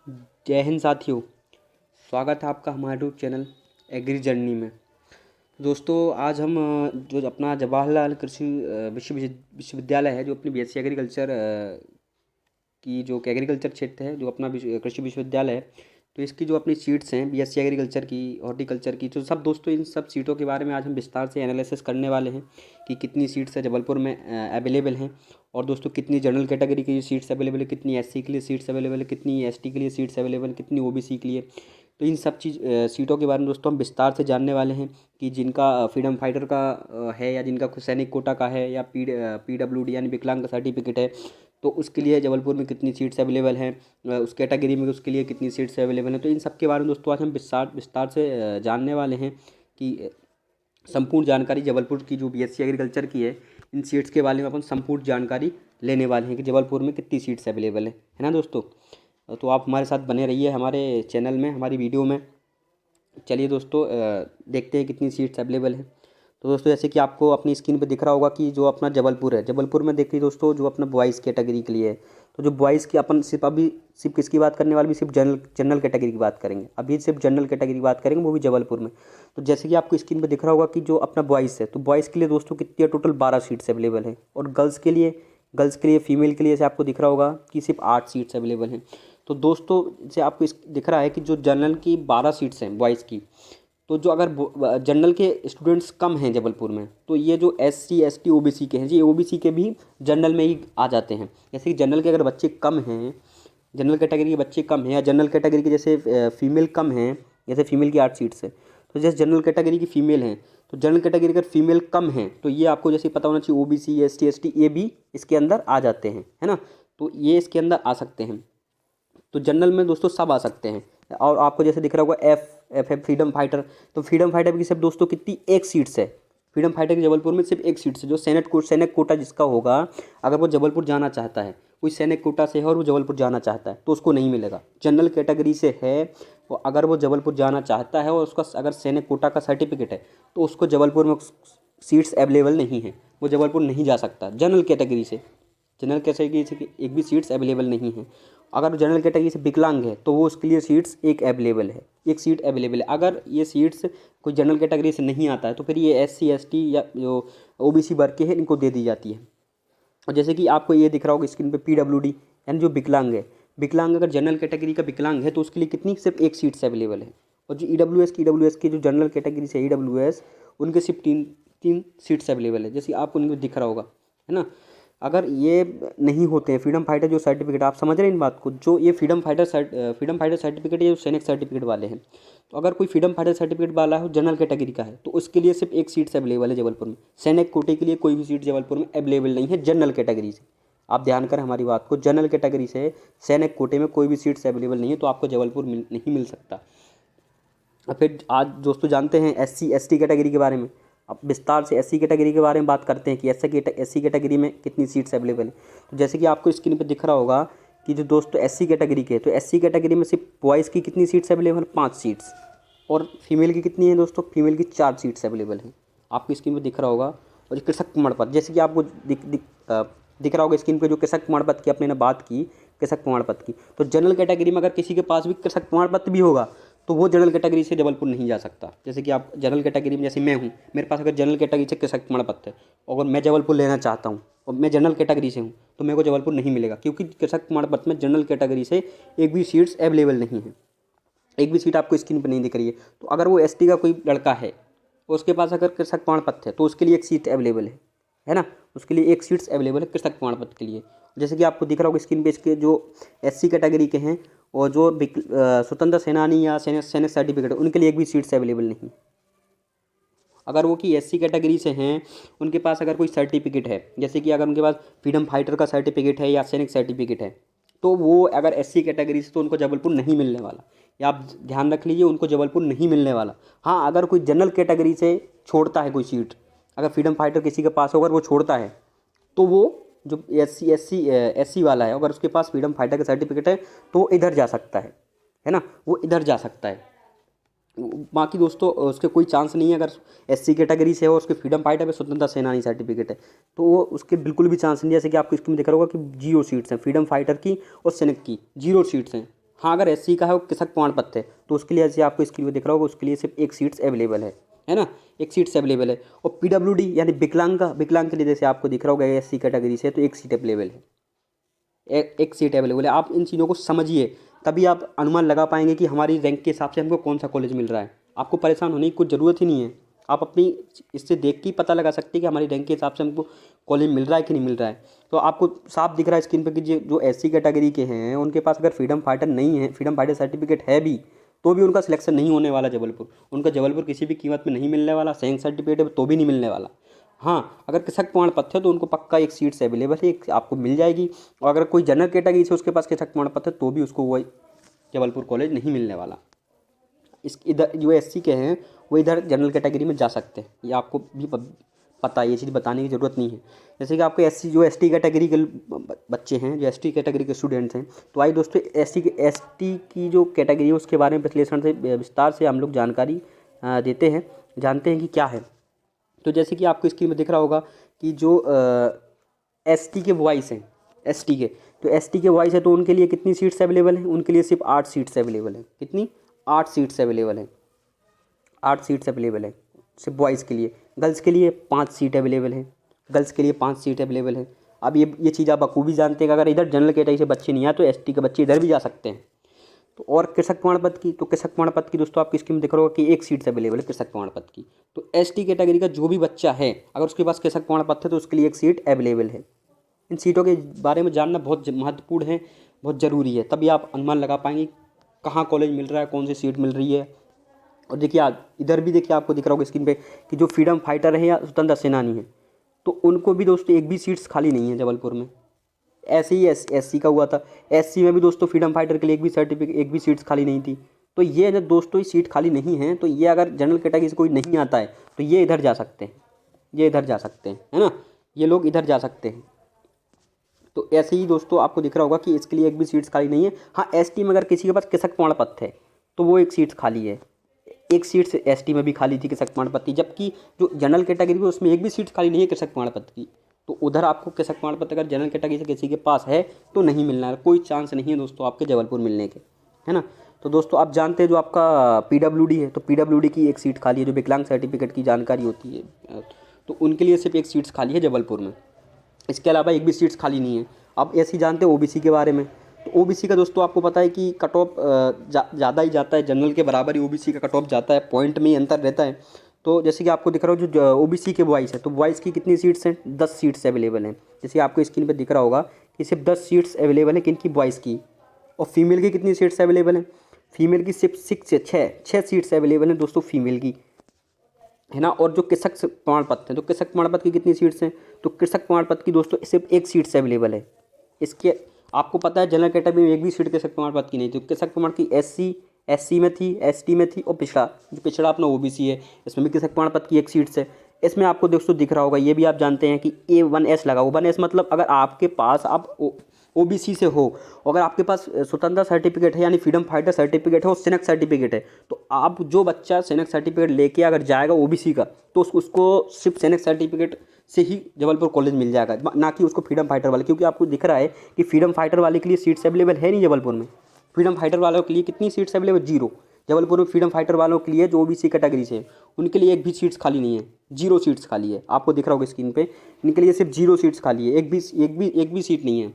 जय हिंद साथियों। स्वागत है आपका हमारे यूट्यूब चैनल एग्री जर्नी में। दोस्तों आज हम जो अपना जवाहरलाल कृषि विश्वविद्यालय है, जो अपनी बीएससी एग्रीकल्चर की जो एग्रीकल्चर क्षेत्र है, जो अपना कृषि विश्वविद्यालय है, तो इसकी जो अपनी सीट्स हैं बीएससी एग्रीकल्चर की, हॉर्टिकल्चर की, तो सब दोस्तों इन सब सीटों के बारे में आज हम विस्तार से एनालिसिस करने वाले हैं कि कितनी सीट्स है जबलपुर में अवेलेबल हैं, और दोस्तों कितनी जनरल कैटेगरी की सीट्स अवेलेबल है, कितनी एससी के लिए सीट्स अवेलेबल है, कितनी एसटी के लिए सीट्स अवेलेबल है, कितनी ओबीसी के लिए। तो इन सब सीटों के बारे में दोस्तों हम विस्तार से जानने वाले हैं कि जिनका फ्रीडम फाइटर का है, या जिनका सैनिक कोटा का है, या पीडब्ल्यूडी यानी विकलांग का सर्टिफिकेट है, तो उसके लिए जबलपुर में कितनी सीट्स अवेलेबल हैं, उस कैटेगरी में उसके लिए कितनी सीट्स अवेलेबल हैं। तो इन सब के बारे में दोस्तों आज हम विस्तार से जानने वाले हैं कि संपूर्ण जानकारी जबलपुर की जो बीएससी एग्रीकल्चर की है, इन सीट्स के बारे में अपन संपूर्ण जानकारी लेने वाले हैं कि जबलपुर में कितनी सीट्स अवेलेबल है ना दोस्तों। तो आप हमारे साथ बने रहिए हमारे चैनल में, हमारी वीडियो में। चलिए दोस्तों देखते हैं कितनी सीट्स अवेलेबल हैं। तो दोस्तों जैसे कि आपको अपनी स्क्रीन पे दिख रहा होगा कि जो अपना जबलपुर है, जबलपुर में देखिए दोस्तों, जो अपना बॉयज़ कैटेगरी के लिए है, तो जो बॉयज़ की अपन सिर्फ किसकी बात करने वाले भी, सिर्फ जनरल कैटेगरी की बात करेंगे। अभी सिर्फ जनरल कैटेगरी की बात करेंगे, वो भी जबलपुर में। तो जैसे कि आपको स्क्रीन पर दिख रहा होगा कि जो अपना बॉयज़ है, तो बॉयज़ के लिए दोस्तों कितनी टोटल 12 सीट्स अवेलेबल है, और गर्ल्स के लिए फीमेल के लिए जैसे आपको दिख रहा होगा कि सिर्फ 8 सीट्स अवेलेबल हैं। तो दोस्तों जैसे आपको दिख रहा है कि जो जनरल की 12 सीट्स हैं बॉयज़ की, तो जो अगर जनरल के स्टूडेंट्स कम हैं जबलपुर में, तो ये जो एससी एसटी ओबीसी के हैं, ये ओबीसी के भी जनरल में ही आ जाते हैं। जैसे कि जनरल के अगर बच्चे कम हैं, जनरल कैटेगरी के बच्चे कम हैं, या जनरल कैटेगरी के जैसे फीमेल कम हैं, जैसे फीमेल की 8 सीट्स है, तो जैसे जनरल कैटेगरी की फीमेल हैं, तो जनरल कैटेगरी अगर फीमेल कम हैं, तो ये आपको जैसे पता होना चाहिए ओबीसी एसटी एसटी ये भी इसके अंदर आ जाते हैं, है ना। तो ये इसके अंदर आ सकते हैं। तो जनरल में दोस्तों सब आ सकते हैं। और आपको जैसे दिख रहा होगा एफ है फ्रीडम फाइटर, तो फ्रीडम फाइटर की सिर्फ दोस्तों कितनी एक सीट्स है, फ्रीडम फाइटर की जबलपुर में सिर्फ एक सीट है। जो सैनिक कोटा जिसका होगा, अगर वो जबलपुर जाना चाहता है, कोई सैनिक कोटा से है और वो जबलपुर जाना चाहता है, तो उसको नहीं मिलेगा। जनरल कैटेगरी से है, वो अगर वो जबलपुर जाना चाहता है और उसका अगर सैनिक कोटा का सर्टिफिकेट है, तो उसको जबलपुर में सीट्स अवेलेबल नहीं है, वो जबलपुर नहीं जा सकता। जनरल कैटेगरी से एक भी सीट्स अवेलेबल नहीं है। अगर जनरल कैटेगरी से विकलांग है, तो वो उसके लिए सीट्स एक सीट अवेलेबल है। अगर ये सीट्स कोई जनरल कैटेगरी से नहीं आता है, तो फिर ये एससी एसटी या जो ओबीसी वर्ग के हैं, इनको दे दी जाती है। और जैसे कि आपको ये दिख रहा होगा स्क्रीन पे पीडब्ल्यूडी यानी जो विकलांग है, विकलांग अगर जनरल कैटेगरी का विकलांग है, तो उसके लिए कितनी सिर्फ एक सीट्स अवेलेबल है। और जो ईडब्ल्यूएस की जो जनरल कैटेगरी से ईडब्ल्यूएस, उनके सिर्फ तीन सीट्स अवेलेबल है, जैसे आपको उनको दिख रहा होगा, है ना। अगर ये नहीं होते हैं फ्रीडम फाइटर जो सर्टिफिकेट, आप समझ रहे हैं इन बात को, जो ये फ्रीडम फाइटर सर्टिफिकेट, ये जो सैनिक सर्टिफिकेट वाले हैं, तो अगर कोई फ्रीडम फाइटर सर्टिफिकेट वाला है जनरल कैटेगरी का है, तो उसके लिए सिर्फ एक सीट्स अवेलेबल है जबलपुर में। सैनिक कोटे के लिए कोई भी सीट जबलपुर में अवेलेबल नहीं है जनरल कैटेगरी से। आप ध्यान करें हमारी बात को, जनरल कैटेगरी से सैनिक कोटे में कोई भी सीट्स अवेलेबल नहीं है, तो आपको जबलपुर नहीं मिल सकता। और फिर आज दोस्तों जानते हैं एससी एसटी कैटेगरी के बारे में। अब विस्तार से एससी कैटेगरी के बारे में बात करते हैं कि एससी कैटेगरी में कितनी सीट्स अवेलेबल हैं। तो जैसे कि आपको स्क्रीन पर दिख रहा होगा कि जो दोस्तों एससी कैटेगरी के, तो एससी कैटेगरी में सिर्फ बॉयज़ की कितनी सीट्स अवेलेबल, 5 सीट्स, और फीमेल की कितनी है दोस्तों, फीमेल की 4 सीट्स अवेलेबल हैं। आपको स्क्रीन पर दिख रहा होगा। और कृषक प्रमाण पत्र, जैसे कि आपको दिख रहा होगा स्क्रीन पर, जो कृषक प्रमाण पत्र की अपने ने बात की, कृषक प्रमाण पत्र की, तो जनरल कैटेगरी में अगर किसी के पास भी कृषक प्रमाण पत्र भी होगा, तो वो जनरल कैटेगरी से जबलपुर नहीं जा सकता। जैसे कि आप जनरल कैटेगरी में, जैसे मैं हूँ, मेरे पास अगर जनरल कैटेगरी से कृषक प्रमाण पत्र है, और मैं जबलपुर लेना चाहता हूँ और मैं जनरल कैटेगरी से हूँ, तो मेरे को जबलपुर नहीं मिलेगा, क्योंकि कृषक प्रमाण पत्र में जनरल कैटेगरी से एक भी सीट्स अवेलेबल नहीं है। एक भी सीट आपको स्क्रीन पर नहीं दिख रही है। तो अगर वो एसटी का कोई लड़का है, उसके पास अगर कृषक प्रमाण पत्र है, तो उसके लिए एक सीट अवेलेबल है ना, उसके लिए एक सीट्स अवेलेबल है कृषक प्रमाण पत्र के लिए। जैसे कि आपको दिख रहा होगा स्क्रीन पे, इसके जो एससी कैटेगरी के हैं और जो स्वतंत्र सेनानी या सैनिक सर्टिफिकेट, उनके लिए एक भी सीट्स अवेलेबल नहीं। अगर वो कि एससी कैटेगरी से हैं, उनके पास अगर कोई सर्टिफिकेट है, जैसे कि अगर उनके पास फ्रीडम फाइटर का सर्टिफिकेट है या सैनिक सर्टिफिकेट है, तो वो अगर एससी कैटेगरी से, तो उनको जबलपुर नहीं मिलने वाला। या आप ध्यान रख लीजिए, उनको जबलपुर नहीं मिलने वाला। हाँ, अगर कोई जनरल कैटेगरी से छोड़ता है कोई सीट, अगर फ्रीडम फाइटर किसी के पास होकर वो छोड़ता है, तो वो जो एससी वाला है, अगर उसके पास फ्रीडम फाइटर का सर्टिफिकेट है, तो वो इधर जा सकता है ना, वो इधर जा सकता है। बाकी दोस्तों उसके कोई चांस नहीं है। अगर एससी कैटेगरी से है और उसके फ्रीडम फाइटर पे स्वतंत्रता सेनानी सर्टिफिकेट है, तो वो उसके बिल्कुल भी चांस नहीं है। जैसे कि आपको इसमें दिख रहा होगा कि 0 सीट्स हैं फ्रीडम फाइटर की और सैनिक की, 0 सीट्स हैं। हाँ, अगर एससी का है वो कृषक प्रमाण पत्र है तो उसके लिए, ऐसे आपको स्क्रीन पर दिख रहा होगा, उसके लिए सिर्फ एक सीट्स अवेलेबल है ना, एक सीट्स अवेलेबल है। और पीडब्ल्यूडी यानी विकलांग के लिए जैसे आपको दिख रहा होगा एससी कैटेगरी से, तो एक सीट अवेलेबल है, एक सीट अवेलेबल है। आप इन चीज़ों को समझिए, तभी आप अनुमान लगा पाएंगे कि हमारी रैंक के हिसाब से हमको कौन सा कॉलेज मिल रहा है। आपको परेशान होने की कुछ ज़रूरत ही नहीं है, आप अपनी इससे देख के ही पता लगा सकते हैं कि हमारी रैंक के हिसाब से हमको कॉलेज मिल रहा है कि नहीं मिल रहा है। तो आपको साफ दिख रहा है स्क्रीन पर कि जो एससी कैटेगरी के हैं उनके पास अगर फ्रीडम फाइटर नहीं है, फ्रीडम फाइटर सर्टिफिकेट है भी, तो भी उनका सिलेक्शन नहीं होने वाला जबलपुर। उनका जबलपुर किसी भी कीमत में नहीं मिलने वाला, सैंक सर्टिफिकेट है तो भी नहीं मिलने वाला। हाँ, अगर कृषक प्रमाण पत्र है तो उनको पक्का एक सीट्स अवेलेबल है, एक आपको मिल जाएगी। और अगर कोई जनरल कैटेगरी से उसके पास कृषक प्रमाण पत्र है तो भी उसको वो जबलपुर कॉलेज नहीं मिलने वाला। इस इधर जो एससी के हैं वो इधर जनरल कैटेगरी में जा सकते हैं, ये आपको भी पता है, ये चीज़ बताने की ज़रूरत नहीं है। जैसे कि आपको एससी जो एसटी कैटेगरी के बच्चे हैं, जो एसटी कैटेगरी के स्टूडेंट्स हैं, तो आइए दोस्तों एसटी की जो कैटेगरी है उसके बारे में विश्लेषण से विस्तार से हम लोग जानकारी देते हैं, जानते हैं कि क्या है। तो जैसे कि आपको स्क्रीन में दिख रहा होगा कि जो एसटी के बॉयज़ हैं, एसटी के, तो एसटी के बॉयज़ है तो उनके लिए कितनी सीट्स अवेलेबल हैं? उनके लिए सिर्फ 8 सीट्स अवेलेबल हैं। कितनी? 8 सीट्स अवेलेबल हैं, 8 सीट्स अवेलेबल है सिर्फ बॉयज़ के लिए। गर्ल्स के लिए 5 सीट अवेलेबल है, गर्ल्स के लिए 5 सीट अवेलेबल है। अब ये चीज़ आप बखूबी जानते हैं कि अगर इधर जनरल कैटेगरी से बच्चे नहीं आए तो एसटी के बच्चे इधर भी जा सकते हैं। तो और कृषक प्रमाण पत्र की, तो कृषक प्रमाण पत्र की दोस्तों आपकी स्कीम दिख रहा होगा कि एक सीट्स अवेलेबल है कृषक प्रमाण पत्र की। तो एसटी कैटेगरी का जो भी बच्चा है अगर उसके पास कृषक प्रमाण पत्र है तो उसके लिए एक सीट अवेलेबल है। इन सीटों के बारे में जानना बहुत महत्वपूर्ण है, बहुत ज़रूरी है, तभी आप अनुमान लगा पाएंगे कहाँ कॉलेज मिल रहा है, कौन सी सीट मिल रही है। और देखिए आज इधर भी देखिए आपको दिख रहा होगा स्क्रीन पे कि जो फ्रीडम फाइटर है या स्वतंत्र सेनानी है तो उनको भी दोस्तों एक भी सीट्स खाली नहीं है जबलपुर में। ऐसे ही एससी का हुआ था, एससी में भी दोस्तों फ्रीडम फाइटर के लिए एक भी सीट्स खाली नहीं थी। तो ये जब दोस्तों ये सीट खाली नहीं है तो ये अगर जनरल कैटेगरी से कोई नहीं आता है तो ये इधर जा सकते हैं, ये इधर जा सकते हैं, है ना, ये लोग इधर जा सकते हैं। तो ऐसे ही दोस्तों आपको दिख रहा होगा कि इसके लिए एक भी सीट्स खाली नहीं है। हाँ, एसटी में अगर किसी के पास कृषक प्रमाण पत्र है तो वो एक सीट्स खाली है, एक सीट से एसटी में भी खाली थी कृषक प्रमाण पत्र की, जबकि जो जनरल कैटेगरी है उसमें एक भी सीट खाली नहीं है कृषक प्रमाण पत्र की। तो उधर आपको कृषक प्रमाण पत्र अगर जनरल कैटेगरी से किसी के पास है तो नहीं मिलना है, कोई चांस नहीं है दोस्तों आपके जबलपुर मिलने के, है ना। तो दोस्तों आप जानते हैं जो आपका पीडब्ल्यूडी है तो पीडब्ल्यूडी की एक सीट खाली है, जो विकलांग सर्टिफिकेट की जानकारी होती है, तो उनके लिए सिर्फ एक सीट्स खाली है जबलपुर में। इसके अलावा एक भी सीट्स खाली नहीं है। आप ऐसे ही जानते हैं ओबीसी के बारे में, तो ओबीसी का दोस्तों आपको पता है कि कट ऑफ ज़्यादा ही जाता है, जनरल के बराबर ही ओबीसी का कट ऑफ जाता है, पॉइंट में ही अंतर रहता है। तो जैसे कि आपको दिख रहा हो जो ओबीसी के बॉयज़ है तो बॉयज़ की कितनी सीट्स हैं? 10 सीट्स अवेलेबल हैं। जैसे आपको स्क्रीन पर दिख रहा होगा कि सिर्फ 10 सीट्स अवेलेबल हैं किनकी? बॉयज़ की। और फीमेल की कितनी सीट्स अवेलेबल हैं? फीमेल की सिर्फ 6 सीट्स अवेलेबल हैं दोस्तों फीमेल की, है ना। और जो कृषक प्रमाण पत्र है तो कृषक प्रमाण पत्र की कितनी सीट्स हैं? तो कृषक प्रमाण पत्र की दोस्तों सिर्फ एक सीट से अवेलेबल है। इसके आपको पता है जनरल कैटेगरी में एक भी सीट कृषक प्रमाण पत्र की नहीं थी। कृषक प्रमाण की एससी में थी, एसटी में थी, और पिछड़ा अपना ओबीसी है, इसमें भी कृषक प्रमाण पत्र की एक सीट है। इसमें आपको दोस्तों दिख रहा होगा, ये भी आप जानते हैं कि A1S लगा। 1S मतलब अगर आपके पास आप ओबीसी से हो, अगर आपके पास स्वतंत्रता सर्टिफिकेट है यानी फ्रीडम फाइटर सर्टिफिकेट है और सेनेक्स सर्टिफिकेट है, तो आप जो बच्चा सेनेक्स सर्टिफिकेट लेके अगर जाएगा ओबीसी का तो उसको सिर्फ सेनेक्स सर्टिफिकेट से ही जबलपुर कॉलेज मिल जाएगा, ना कि उसको फ्रीडम फाइटर वाले। क्योंकि आपको दिख रहा है कि फ्रीडम फाइटर वाले के लिए सीट्स अवेलेबल है नहीं जबलपुर में। फ्रीडम फाइटर वालों के लिए कितनी सीट्स अवेलेबल? 0 जबलपुर में। फ्रीडम फाइटर वालों के लिए जो ओबीसी कैटेगरी से उनके लिए एक भी सीट्स खाली नहीं है, 0 सीट्स खाली है। आपको दिख रहा होगा स्क्रीन पे, इनके लिए सिर्फ 0 सीट्स खाली है, एक भी सीट नहीं है।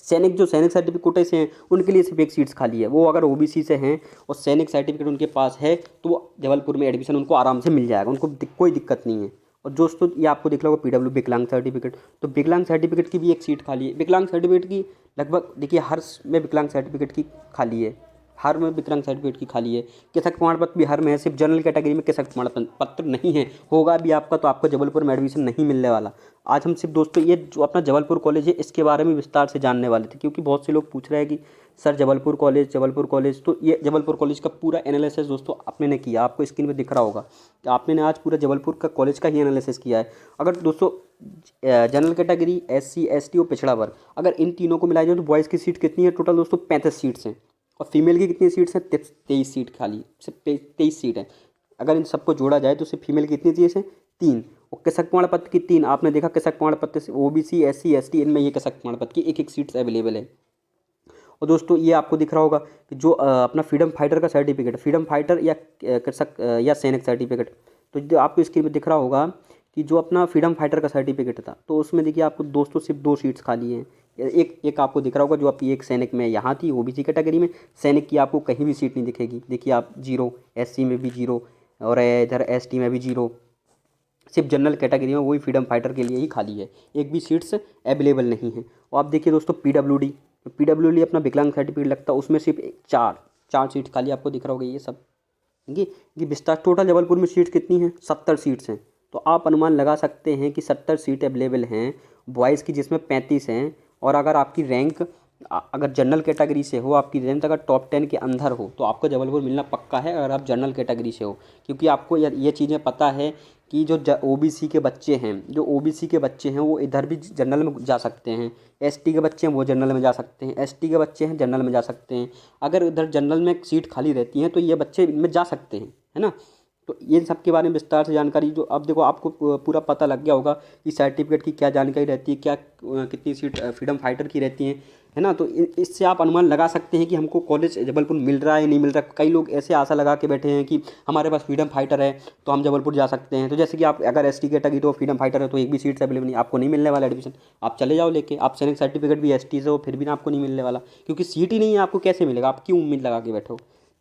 सैनिक जो सैनिक सर्टिफिकेट कोटे से हैं उनके लिए सिर्फ एक सीट्स खाली है। वो अगर ओबीसी से हैं और सैनिक सर्टिफिकेट उनके पास है तो वो जबलपुर में एडमिशन उनको आराम से मिल जाएगा, उनको कोई दिक्कत नहीं है। और दोस्तों ये आपको दिख रहा होगा पीडब्ल्यू विकलांग सर्टिफिकेट, तो विकलांग सर्टिफिकेट की भी एक सीट खाली है। विकलांग सर्टिफिकेट की लगभग देखिए हर में विकलांग सर्टिफिकेट की खाली है, हर में विकलांग सर्टिफिकेट की खाली है। कृषक प्रमाण पत्र भी हर में है, सिर्फ जनरल कैटेगरी में कृषक प्रमाण पत्र नहीं है। होगा भी आपका तो आपको जबलपुर में एडमिशन नहीं मिलने वाला। आज हम सिर्फ दोस्तों ये जो अपना जबलपुर कॉलेज है इसके बारे में विस्तार से जानने वाले थे, क्योंकि बहुत से लोग पूछ रहे हैं कि सर जबलपुर कॉलेज, तो ये जबलपुर कॉलेज का पूरा एनालिसिस दोस्तों आपने ने किया। आपको स्क्रीन पे दिख रहा होगा कि आपने ने आज पूरा जबलपुर का कॉलेज का ही एनालिसिस किया है। अगर दोस्तों जनरल कैटेगरी, SC ST और पिछड़ा वर्ग, अगर इन तीनों को मिलाया जाए तो बॉयज़ की सीट कितनी है? टोटल दोस्तों 35 सीट्स हैं। और फीमेल की कितनी सीट्स हैं? 23 सीट खाली, सिर्फ 23 सीट है। अगर इन सबको जोड़ा जाए तो सिर्फ फीमेल की कितनी सीट्स हैं? 3। और कृषक प्रमाण पत्र की 3। आपने देखा कृषक प्रमाण पत्र से OBC SC ST इनमें ये कृषक प्रमाण पत्र की एक सीट्स अवेलेबल है। और दोस्तों ये आपको दिख रहा होगा कि जो अपना फ्रीडम फाइटर का सर्टिफिकेट, फ्रीडम फाइटर या कृषक या सैनिक सर्टिफिकेट, तो जो आपको स्क्रीन पर दिख रहा होगा कि जो अपना फ्रीडम फाइटर का सर्टिफिकेट था, तो उसमें देखिए आपको दोस्तों सिर्फ 2 सीट्स खाली हैं। एक आपको दिख रहा होगा जो आपकी एक सैनिक में यहाँ थी ओबीसी कैटेगरी में, सैनिक की आपको कहीं भी सीट नहीं दिखेगी। देखिए आप 0, एससी में भी 0 और इधर एसटी में भी 0, सिर्फ जनरल कैटेगरी में वही फ्रीडम फाइटर के लिए ही खाली है, एक भी सीट्स अवेलेबल नहीं है। और आप देखिए दोस्तों पीडब्ल्यूडी अपना विकलांग सर्टिफिकेट लगता है, उसमें सिर्फ 4 सीट खाली आपको दिख रहा होगा। ये सब ये विस्तार टोटल जबलपुर में सीट्स कितनी हैं? 70 सीट्स हैं। तो आप अनुमान लगा सकते हैं कि 70 सीट अवेलेबल हैं बॉयज़ की, जिसमें 35 हैं। और अगर आपकी रैंक अगर जनरल कैटेगरी से हो, आपकी रैंक अगर टॉप 10 के अंदर हो, तो आपको जबलपुर मिलना पक्का है अगर आप जनरल कैटेगरी से हो। क्योंकि आपको ये चीज़ें पता है कि जो ओबीसी के बच्चे हैं वो इधर भी जनरल में जा सकते हैं, एसटी के बच्चे हैं वो जनरल में जा सकते हैं, एसटी के बच्चे हैं जनरल में जा सकते हैं। अगर इधर जनरल में सीट खाली रहती हैं तो ये बच्चे इनमें जा सकते हैं, है ना। तो ये सब के बारे में विस्तार से जानकारी जो अब देखो आपको पूरा पता लग गया होगा कि सर्टिफिकेट की क्या जानकारी रहती है, क्या कितनी सीट फ्रीडम फाइटर की रहती है ना। तो इससे आप अनुमान लगा सकते हैं कि हमको कॉलेज जबलपुर मिल रहा है नहीं मिल रहा। कई लोग ऐसे आशा लगा के बैठे हैं कि हमारे पास फ्रीडम फाइटर है तो हम जबलपुर जा सकते हैं। तो जैसे कि आप अगर एसटी कैटेगरी तो फ्रीडम फाइटर है तो एक भी सीट्स अवेलेबल नहीं, आपको नहीं मिलने वाला एडमिशन। आप चले जाओ लेके, आप सैनिक सर्टिफिकेट भी एसटी से हो फिर भी ना आपको नहीं मिलने वाला, क्योंकि सीट ही नहीं है। आपको कैसे मिलेगा? आप क्यों उम्मीद लगा के बैठो?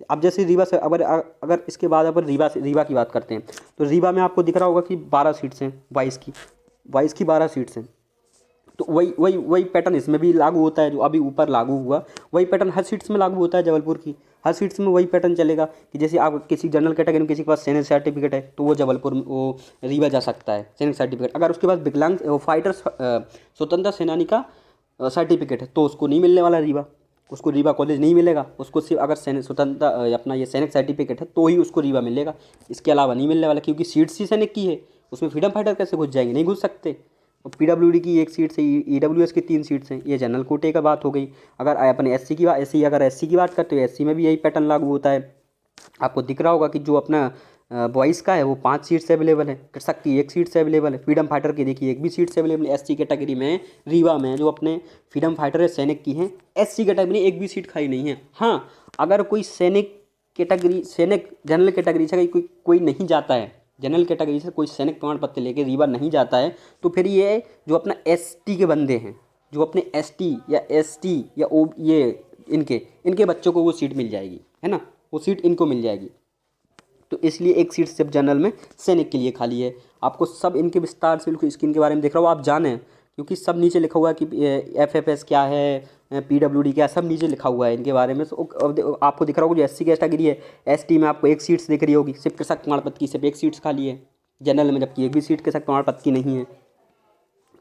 अब जैसे रीवा से अगर इसके बाद अपन रीवा की बात करते हैं, तो रीवा में आपको दिख रहा होगा कि 12 सीट्स हैं, 22 की 12 सीट्स हैं। तो वही पैटर्न इसमें भी लागू होता है, जो अभी ऊपर लागू हुआ वही पैटर्न हर सीट्स में लागू होता है। जबलपुर की हर सीट्स में वही पैटर्न चलेगा कि जैसे आप किसी जनरल कैटेगरी में किसी के पास सैनिक सर्टिफिकेट है तो वो जबलपुर में वो रीवा जा सकता है सैनिक सर्टिफिकेट। अगर उसके पास विकलांग फाइटर स्वतंत्रता सेनानी का सर्टिफिकेट है तो उसको नहीं मिलने वाला रीवा, उसको रीवा कॉलेज नहीं मिलेगा। उसको सिर्फ अगर सैनिक स्वतंत्रता अपना ये सैनिक सर्टिफिकेट है तो ही उसको रीवा मिलेगा, इसके अलावा नहीं मिलने वाला। क्योंकि सीट्स ही सैनिक की है, उसमें फ्रीडम फाइटर कैसे घुस जाएंगे? नहीं घुस सकते। और पीडब्ल्यूडी की 1 सीट से, ईडब्ल्यूएस की 3 सीट्स हैं। ये जनरल कोटे का बात हो गई। अगर अपने एससी की बात करते हो, एससी में भी यही पैटर्न लागू होता है। आपको दिख रहा होगा कि जो अपना बॉयज़ का है वो 5 सीट से अवेलेबल है, कृषक की 1 सीट से अवेलेबल है, फ्रीडम फाइटर की देखिए 1 भी सीट से अवेलेबल है। एससी कैटेगरी में रीवा में जो अपने फ्रीडम फाइटर है सैनिक की हैं, एससी कैटेगरी में 1 भी सीट खाली नहीं है। हाँ, अगर कोई सैनिक जनरल कैटेगरी से कोई नहीं जाता है, जनरल कैटेगरी से कोई सैनिक प्रमाण पत्र लेके रीवा नहीं जाता है, तो फिर ये जो अपना एसटी के बंदे हैं, जो अपने एसटी या ये इनके बच्चों को वो सीट मिल जाएगी, है ना, वो सीट इनको मिल जाएगी। तो इसलिए 1 सीट सिर्फ जनरल में सैनिक के लिए खाली है। आपको सब इनके विस्तार से बिल्कुल स्क्रीन के बारे में देख रहा हूँ, आप जानें, क्योंकि सब नीचे लिखा हुआ है कि एफएफएस क्या है, पीडब्ल्यूडी क्या है, सब नीचे लिखा हुआ है इनके बारे में। आपको दिख रहा होगा जो एससी कैटेगरी है, एसटी में आपको 1 सीट्स दिख रही होगी, सिर्फ कृषक प्रमाण पत्र की सिर्फ 1 सीट्स खाली है जनरल में, जबकि 1 भी सीट कृषक प्रमाण पत्र की नहीं है।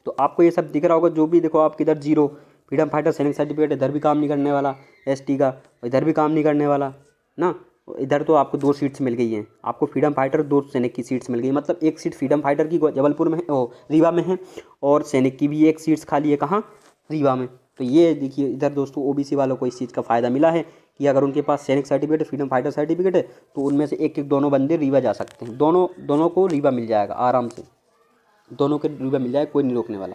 तो आपको ये सब दिख रहा होगा। जो भी देखो आपके इधर 0 फ्रीडम फाइटर सैनिक सर्टिफिकेट, इधर भी काम नहीं करने वाला एसटी का, इधर भी काम नहीं करने वाला ना। इधर तो आपको 2 सीट्स मिल गई हैं, आपको फ्रीडम फाइटर 2 सैनिक की सीट्स मिल गई, मतलब 1 सीट फ्रीडम फाइटर की जबलपुर में है, रीवा में है, और सैनिक की भी 1 सीट्स खाली है, कहाँ? रीवा में। तो ये देखिए इधर दोस्तों ओबीसी वालों को इस चीज़ का फ़ायदा मिला है कि अगर उनके पास सैनिक सर्टिफिकेट है, फ्रीडम फाइटर सर्टिफिकेट है, तो उनमें से एक दोनों बंदे रीवा जा सकते हैं। दोनों को रीवा मिल जाएगा आराम से, दोनों के रीवा मिल जाएगा, कोई नहीं रोकने वाला।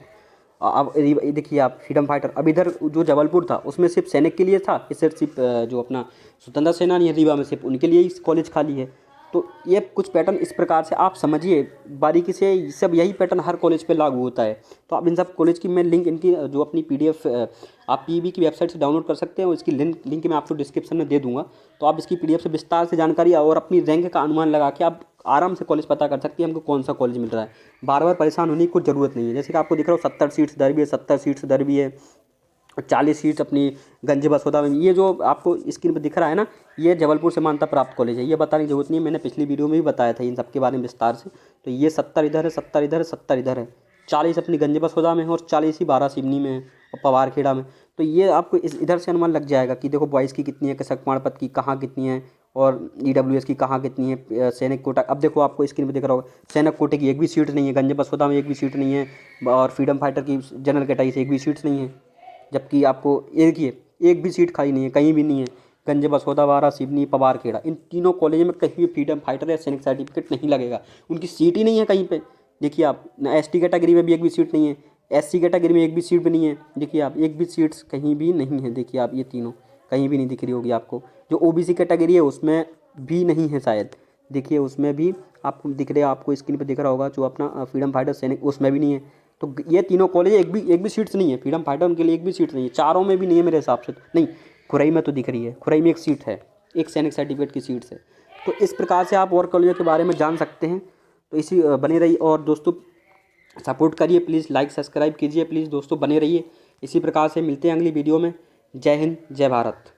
अब देखिए आप फ्रीडम फाइटर, अब इधर जो जबलपुर था उसमें सिर्फ सैनिक के लिए था, इस सिर्फ जो अपना स्वतंत्रता सेनानी है रीवा में सिर्फ उनके लिए ही कॉलेज खाली है। तो ये कुछ पैटर्न इस प्रकार से आप समझिए बारीकी से, सब यही पैटर्न हर कॉलेज पे लागू होता है। तो आप इन सब कॉलेज की मैं लिंक इनकी जो अपनी पीडीएफ आप पीईबी की वेबसाइट से डाउनलोड कर सकते हैं, और इसकी लिंक मैं आपको डिस्क्रिप्शन में दे दूंगा। तो आप इसकी पीडीएफ से विस्तार से जानकारी और अपनी रैंक का अनुमान लगा के आप आराम से कॉलेज पता कर सकते हैं हमको कौन सा कॉलेज मिल रहा है। बार बार परेशान होने की कुछ ज़रूरत नहीं है। जैसे कि आपको दिख रहा हो 70 सीट्स इधर भी है, 70 सीट्स इधर भी है, 40 सीट्स अपनी गंज बसोदा में। ये जो आपको स्क्रीन पर दिख रहा है ना, ये जबलपुर से मान्यता प्राप्त कॉलेज है, ये बताने की जरूरत नहीं है, मैंने पिछली वीडियो में भी बताया था इन सब के बारे में विस्तार से। तो ये 70 इधर है, 70 इधर है, 70 इधर है, 40 अपनी गंज बसोदा में है, और 40 ही 12 सिवनी में है और पवारखेड़ा में। तो ये आपको इधर से अनुमान लग जाएगा कि देखो बॉयज़ की कितनी है, कृषक प्रमाण पत्र की कहाँ कितनी है, और ईडब्ल्यूएस की कहाँ कितनी है, सैनिक कोटा। अब देखो आपको स्क्रीन पे दिख रहा होगा सैनिक कोटे की 1 भी सीट नहीं है, गंज बसोदा में 1 भी सीट नहीं है, और फ्रीडम फाइटर की जनरल कैटेगरी से 1 भी सीट्स नहीं है। जबकि आपको एक भी सीट खाली नहीं है, कहीं भी नहीं है। गंज बसोदा, बारा, सिवनी, पवारखेड़ा, इन तीनों कॉलेज में कहीं भी फ्रीडम फाइटर या सैनिक सर्टिफिकेट नहीं लगेगा, उनकी सीट ही नहीं है कहीं पे। देखिए आप एसटी कैटेगरी में भी 1 भी सीट नहीं है, SC कैटेगरी में एक भी सीट भी नहीं है, देखिए आप, एक भी सीट्स कहीं भी नहीं है, देखिए आप, ये तीनों कहीं भी नहीं दिख रही होगी आपको। जो OBC कैटेगरी है उसमें भी नहीं है शायद, देखिए उसमें भी आपको दिख रहा है, आपको स्क्रीन पर दिख रहा होगा, जो अपना फ्रीडम फाइटर सैनिक, उसमें भी नहीं है। तो ये तीनों कॉलेज एक भी सीट्स नहीं है, फ्रीडम फाइटर उनके लिए एक भी सीट नहीं है, चारों में भी नहीं है मेरे हिसाब से। नहीं, खुरई में तो दिख रही है, खुरई में एक सीट है, एक सैनिक सर्टिफिकेट की सीट्स है। तो इस प्रकार से आप और कॉलेजों के बारे में जान सकते हैं। तो इसी बने रहिए और दोस्तों सपोर्ट करिए, प्लीज़ लाइक सब्सक्राइब कीजिए, प्लीज़ दोस्तों बने रहिए। इसी प्रकार से मिलते हैं अगली वीडियो में। जय हिंद, जय भारत।